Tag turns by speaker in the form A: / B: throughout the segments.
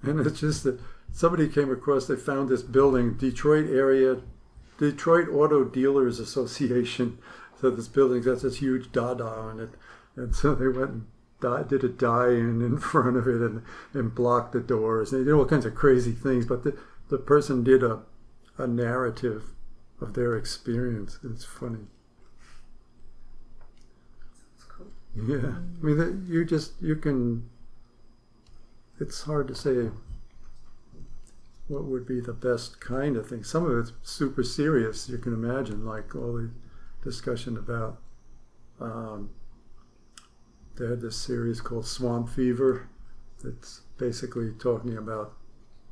A: And it's just that somebody came across, they found this building, Detroit Auto Dealers Association. So this building got this huge dada on it. And so they went and did a die-in in front of it and blocked the doors. They did all kinds of crazy things. But the person did a narrative of their experience. It's funny.
B: That's cool.
A: Yeah. I mean, you can, it's hard to say what would be the best kind of thing. Some of it's super serious, you can imagine, like all the discussion about, they had this series called Swamp Fever that's basically talking about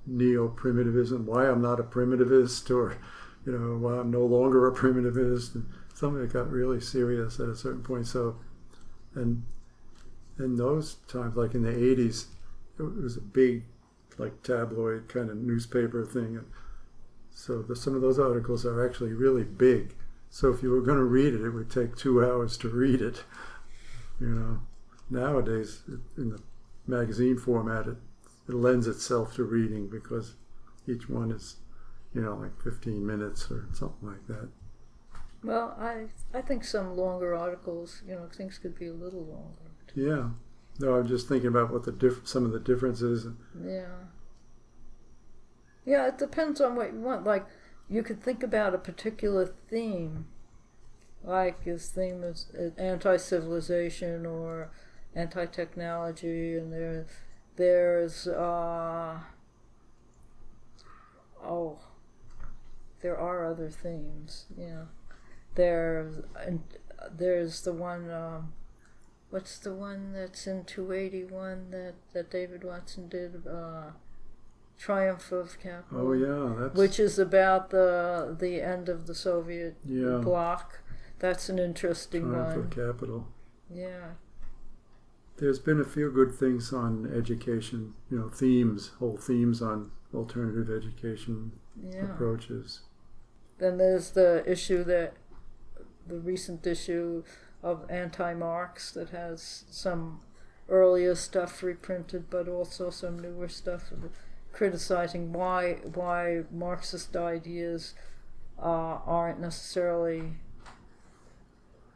A: neo-primitivism, why I'm not a primitivist, or why I'm no longer a primitivist. And some of it got really serious at a certain point. So, and in those times, like in the 80s, it was a big, like, tabloid kind of newspaper thing. And so some of those articles are actually really big. So if you were going to read it, it would take 2 hours to read it. Nowadays, in the magazine format, it lends itself to reading because each one is, like 15 minutes or something like that.
B: Well, I think some longer articles, things could be a little longer.
A: Yeah. No, I'm just thinking about what some of the differences.
B: Yeah. Yeah, it depends on what you want. Like, you could think about a particular theme, like this theme is anti-civilization or anti-technology, and there's there are other themes. Yeah, there's the one. What's the one that's in 281 that David Watson did? Triumph of Capital.
A: Oh yeah,
B: which is about the end of the Soviet bloc. That's an interesting
A: Triumph
B: one.
A: of Capital.
B: Yeah.
A: There's been a few good things on education, whole themes on alternative education approaches.
B: Then there's the recent issue of Anti-Marx that has some earlier stuff reprinted, but also some newer stuff criticizing why Marxist ideas aren't necessarily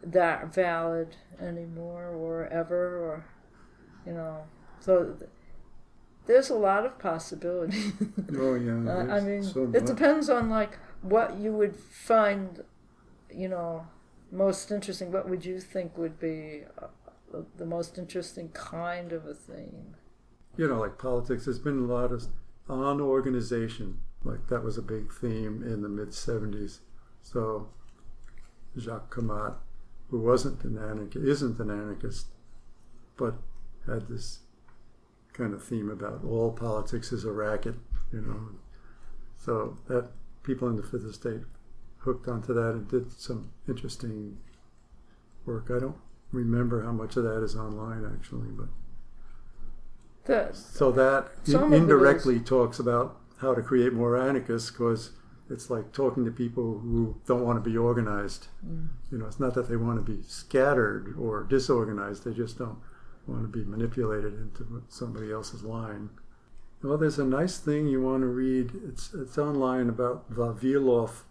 B: that valid anymore or ever, or so there's a lot of possibility.
A: Oh yeah.
B: I mean, it depends on like what you would find most interesting. What would you think would be the most interesting kind of a theme?
A: Like politics, there's been a lot of on organization, like that was a big theme in the mid-70s. So Jacques Camat, who isn't an anarchist, but had this kind of theme about all politics is a racket, So that people in the Fifth Estate hooked onto that and did some interesting work. I don't remember how much of that is online actually, but so that indirectly talks about how to create more anarchists, because it's like talking to people who don't want to be organized. It's not that they want to be scattered or disorganized, they just don't want to be manipulated into somebody else's line. Well, there's a nice thing you want to read. It's online about Vavilov,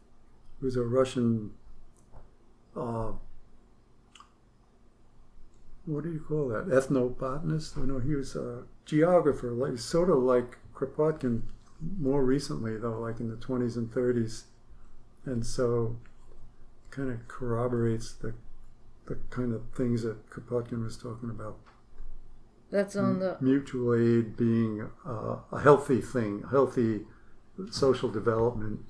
A: who's a Russian what do you call that? Ethnobotanist? He was a geographer, like sort of like Kropotkin, more recently though, like in the 20s and 30s, and so kind of corroborates the kind of things that Kropotkin was talking about.
B: That's on the
A: mutual aid being a healthy thing, healthy social development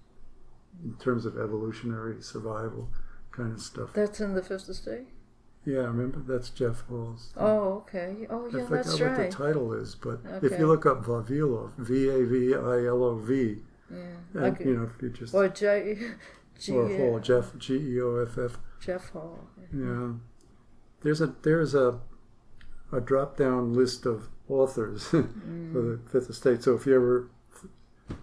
A: in terms of evolutionary survival kind of stuff.
B: That's in the Fifth Estate?
A: Yeah, remember? That's Jeff Hall's.
B: Oh, okay. Oh, yeah, that's right.
A: I forgot what the title is, but if you look up Vavilov, Vavilov,
B: yeah,
A: and, if you just...
B: Or
A: Hall, Jeff, Geoff.
B: Jeff Hall.
A: Yeah. There's a drop-down list of authors for the Fifth Estate. So if you ever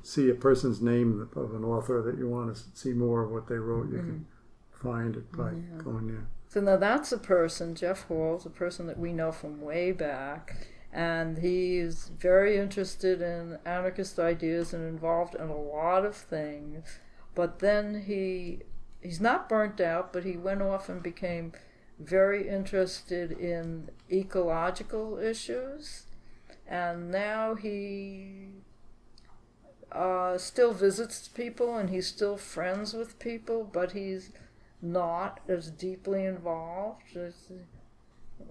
A: see a person's name of an author that you want to see more of what they wrote, you can find it by going there.
B: So now that's a person, Jeff Hall's a person that we know from way back, and he's very interested in anarchist ideas and involved in a lot of things. But then he's not burnt out, but he went off and became very interested in ecological issues, and now he still visits people and he's still friends with people, but he's not as deeply involved.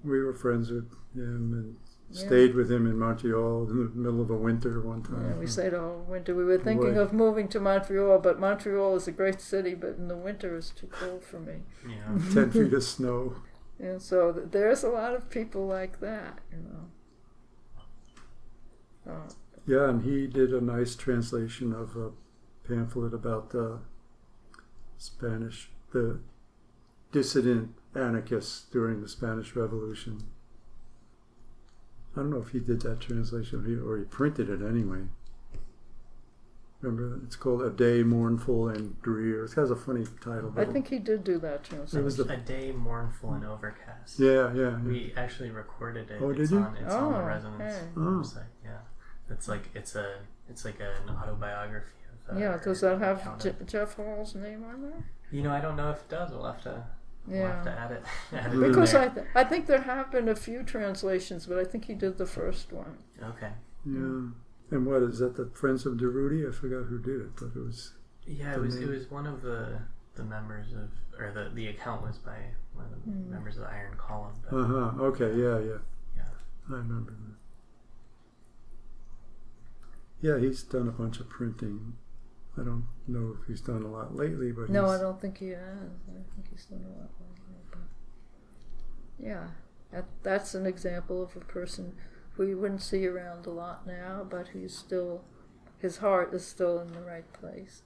A: We were friends with him and stayed with him in Montreal in the middle of a winter one time.
B: Yeah, we stayed all winter. We were thinking of moving to Montreal, but Montreal is a great city, but in the winter it's too cold for me.
C: Yeah.
A: 10 feet of snow.
B: And so there's a lot of people like that,
A: Yeah, and he did a nice translation of a pamphlet about the dissident anarchists during the Spanish Revolution. I don't know if he did that translation or he printed it anyway. Remember, it's called A Day Mournful and Drear. It has a funny title.
B: I think he did do that translation.
A: It was
C: A Day Mournful and Overcast.
A: Yeah.
C: We actually recorded it.
A: Oh, did
C: it's
A: you?
C: on the Resonance
B: okay.
C: website. Yeah, it's like an autobiography of.
B: Does that have Jeff Hall's name on there?
C: I don't know if it does. We'll have to add it. Add it
B: Because
C: in there.
B: I think there have been a few translations, but I think he did the first one.
C: Okay.
A: Yeah. And what is that? The Friends of Durruti? I forgot who did it, but it was.
C: Yeah, it was one of the members of, or the account was by one of the members of the Iron Column.
A: Okay. Yeah.
C: Yeah.
A: I remember that. Yeah, he's done a bunch of printing. I don't know if he's done a lot lately, but
B: no, I don't think he has. I think he's done a lot lately. But yeah, that's an example of a person who you wouldn't see around a lot now, but his heart is still in the right place.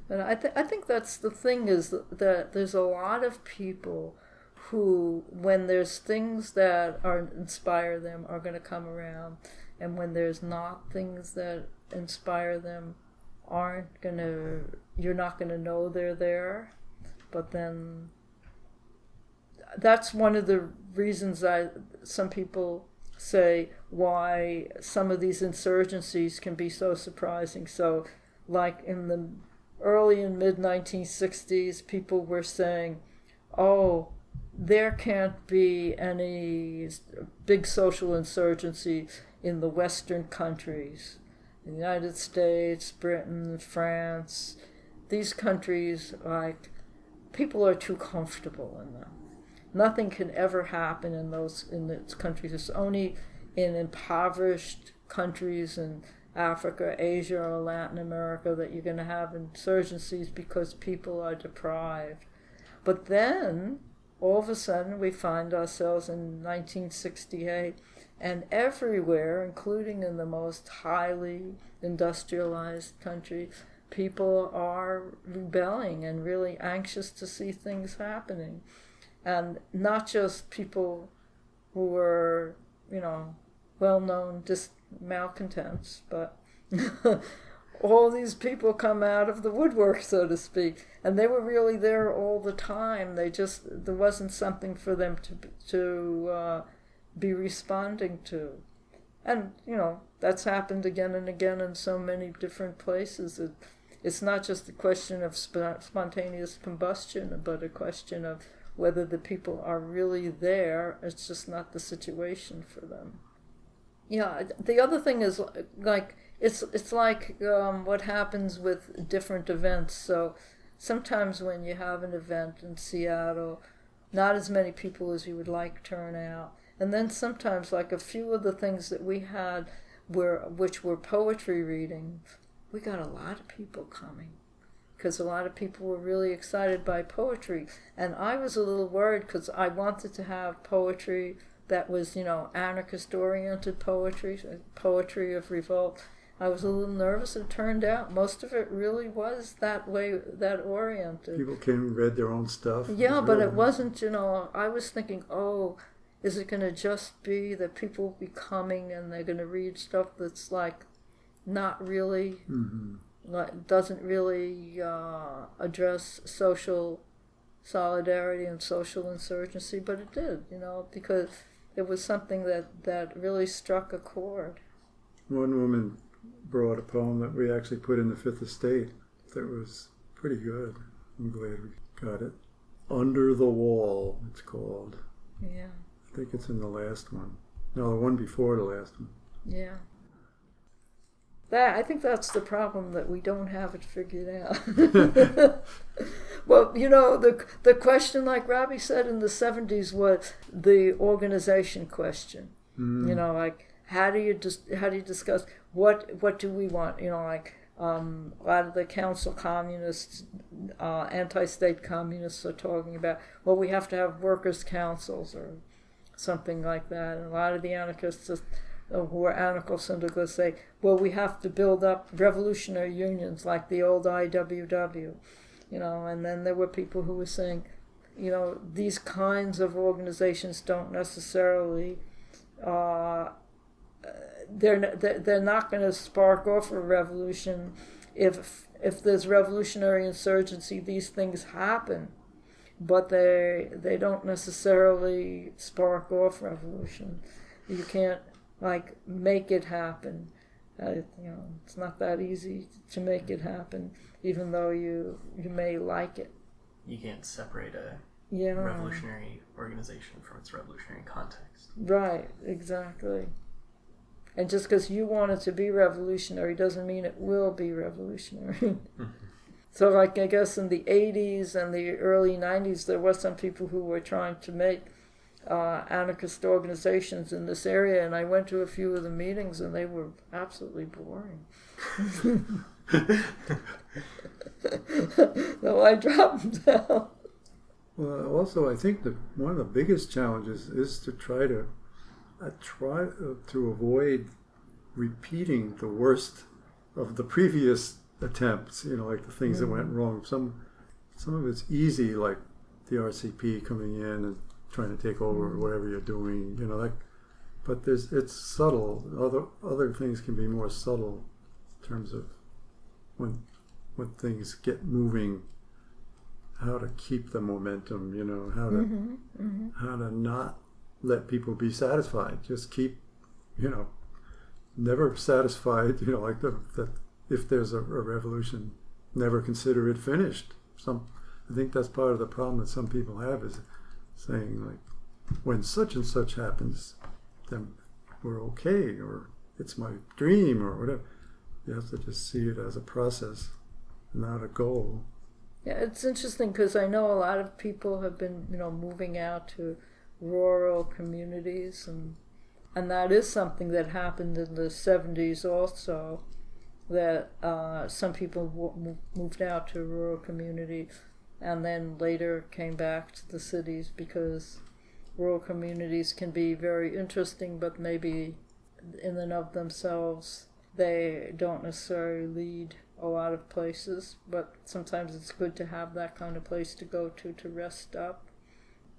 B: And I think that's the thing, is that there's a lot of people who, when there's things that inspire them, are going to come around, and when there's not things that inspire them, you're not going to know they're there. But then that's one of the reasons some people say why some of these insurgencies can be so surprising. So, like in the early and mid 1960s, people were saying, "Oh, there can't be any big social insurgency in the Western countries, the United States, Britain, France. These countries, like, people are too comfortable in them. Nothing can ever happen in those countries. It's only in impoverished countries in Africa, Asia, or Latin America that you're going to have insurgencies because people are deprived." But then, all of a sudden, we find ourselves in 1968, and everywhere, including in the most highly industrialized countries, people are rebelling and really anxious to see things happening. And not just people who were, well-known malcontents, but all these people come out of the woodwork, so to speak, and they were really there all the time. There wasn't something for them to be responding to. And, that's happened again and again in so many different places. It's not just a question of spontaneous combustion, but a question of whether the people are really there. It's just not the situation for them. Yeah, the other thing is, like, it's like what happens with different events. So sometimes when you have an event in Seattle, not as many people as you would like turn out. And then sometimes, like a few of the things that we had which were poetry readings, we got a lot of people coming, because a lot of people were really excited by poetry. And I was a little worried, because I wanted to have poetry that was, anarchist-oriented poetry of revolt. I was a little nervous. It turned out most of it really was that way, that oriented.
A: People came and read their own stuff.
B: Yeah, but it wasn't, I was thinking, is it going to just be that people will be coming and they're going to read stuff that's, like, not really... doesn't really address social solidarity and social insurgency, but it did, because it was something that really struck a chord.
A: One woman brought a poem that we actually put in the Fifth Estate that was pretty good. I'm glad we got it. Under the Wall, it's called.
B: Yeah.
A: I think it's in the last one. No, the one before the last one.
B: Yeah. I think that's the problem, that we don't have it figured out. Well, the question, like Robby said in the 70s, was the organization question. Like how do you discuss what do we want? A lot of the council communists, anti-state communists are talking about, well, we have to have workers' councils or something like that. And a lot of the anarchists who are anarcho-syndicalists say, well, we have to build up revolutionary unions like the old IWW, and then there were people who were saying, these kinds of organizations don't necessarily, they're not going to spark off a revolution. If there's revolutionary insurgency, these things happen, but they don't necessarily spark off revolution. You can't make it happen. It's not that easy to make it happen, even though you may like it.
C: You can't separate a revolutionary organization from its revolutionary context.
B: Right, exactly. And just because you want it to be revolutionary doesn't mean it will be revolutionary. So, I guess in the 80s and the early 90s, there were some people who were trying to make anarchist organizations in this area, and I went to a few of the meetings, and they were absolutely boring. So I dropped them down.
A: Well, also, I think that one of the biggest challenges is to try to avoid repeating the worst of the previous attempts. Like the things that went wrong. Some of it's easy, like the RCP coming in and trying to take over whatever you're doing, but it's subtle. Other things can be more subtle in terms of when things get moving, how to keep the momentum, how to not let people be satisfied. Just keep, never satisfied, that if there's a revolution, never consider it finished. I think that's part of the problem that some people have, is saying, like, when such and such happens, then we're okay, or it's my dream, or whatever. You have to just see it as a process, not a goal.
B: Yeah, it's interesting because I know a lot of people have been, moving out to rural communities, and that is something that happened in the 70s also, that some people moved out to a rural community and then later came back to the cities, because rural communities can be very interesting, but maybe in and of themselves they don't necessarily lead a lot of places, but sometimes it's good to have that kind of place to go to rest up.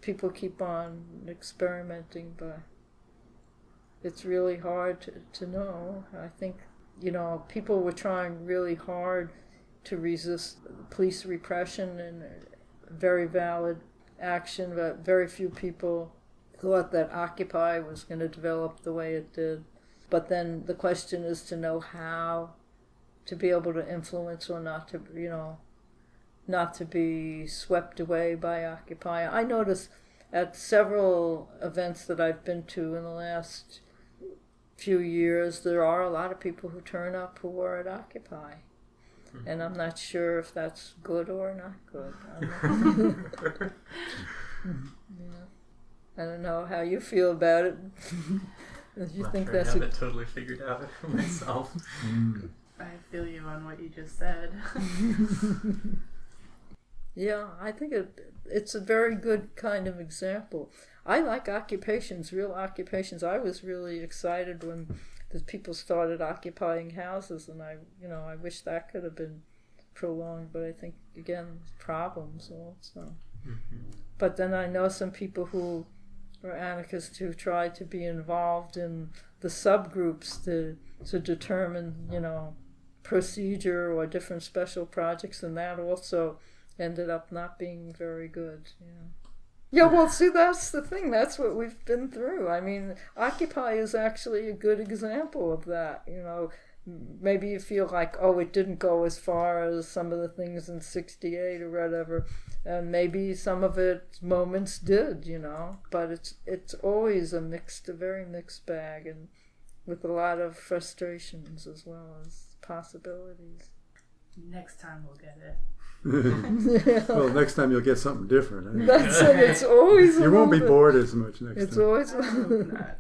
B: People keep on experimenting, but it's really hard to know. I think, people were trying really hard to resist police repression, and very valid action, but very few people thought that Occupy was going to develop the way it did. But then the question is to know how to be able to influence, or not to be swept away by Occupy. I notice at several events that I've been to in the last few years, there are a lot of people who turn up who were at Occupy. And I'm not sure if that's good or not good. I don't know how you feel about it. You
C: Not
B: think
C: sure
B: that's
C: I have it totally figured out myself.
D: I feel you on what you just said.
B: Yeah, I think it's a very good kind of example. I like occupations, real occupations. I was really excited when the people started occupying houses, and I wish that could have been prolonged, but I think, again, problems also. But then I know some people who are anarchists who try to be involved in the subgroups to determine, procedure or different special projects, and that also ended up not being very good. Yeah, well, see, that's the thing. That's what we've been through. I mean, Occupy is actually a good example of that. You know, maybe you feel like, oh, it didn't go as far as some of the things in '68 or whatever, and maybe some of its moments did. You know, but it's always a very mixed bag, and with a lot of frustrations as well as possibilities.
D: Next time we'll get it.
A: Well, next time you'll get something different. I think.
B: That's it. It's always
A: You won't be bored as much next
B: It's
A: time.
B: always.
D: Not.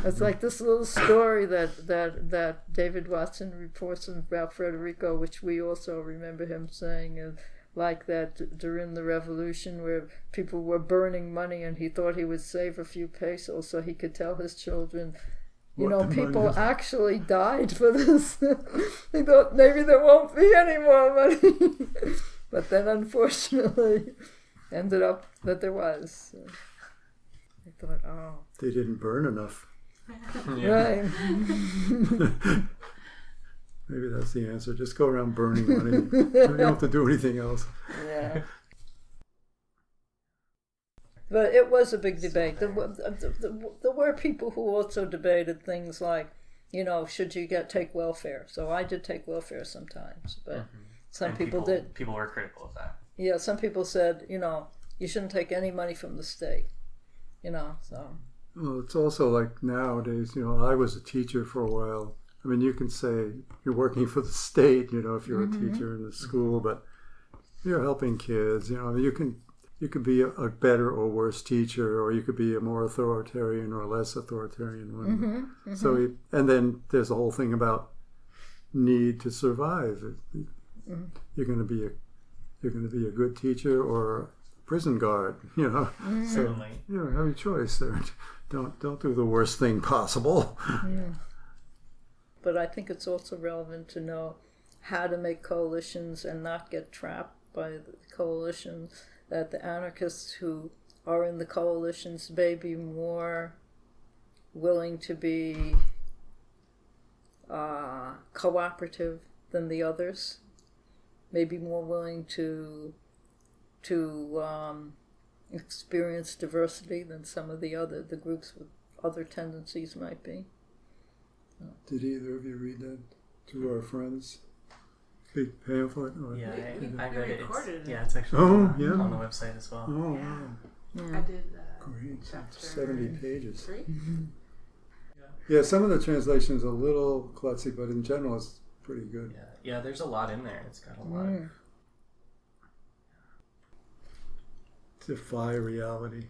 B: It's like this little story that David Watson reports about Federico, which we also remember him saying, like that during the revolution where people were burning money and he thought he would save a few pesos so he could tell his children, you know, people actually died for this. He thought maybe there won't be any more money. But then unfortunately ended up that there was. So I thought, oh.
A: They didn't burn enough.
B: Right.
A: Maybe that's the answer. Just go around burning money. You don't have to do anything else.
B: Yeah. But it was a big debate. There were people who also debated things like, you know, should you take welfare? So I did take welfare sometimes, but some people did.
C: People were critical of that.
B: Yeah, some people said, you know, you shouldn't take any money from the state. You know, so.
A: Well, it's also like nowadays, you know, I was a teacher for a while. I mean, you can say you're working for the state, you know, if you're a teacher in the school, but you're helping kids, you know, you could be a better or worse teacher, or you could be a more authoritarian or less authoritarian one. So, and then there's the whole thing about need to survive. You're going to be a good teacher or a prison guard, you know. So you know, have a choice there. Don't do the worst thing possible.
B: But I think it's also relevant to know how to make coalitions and not get trapped by the coalitions. That the anarchists who are in the coalitions may be more willing to be cooperative than the others, may be more willing to experience diversity than some of the groups with other tendencies might be.
A: Did either of you read that to our friends? Big pamphlet? Or
C: Yeah, I
D: We
C: read it.
D: recorded it.
C: Yeah, it's actually on the website as well.
A: Oh,
D: Yeah.
A: wow.
D: I did
A: Great.
D: chapter
A: 70 pages.
D: 3.
A: Yeah, some of the translations are a little klutzy, but in general it's pretty good.
C: Yeah, there's a lot in there. It's got a lot of...
A: Defy reality.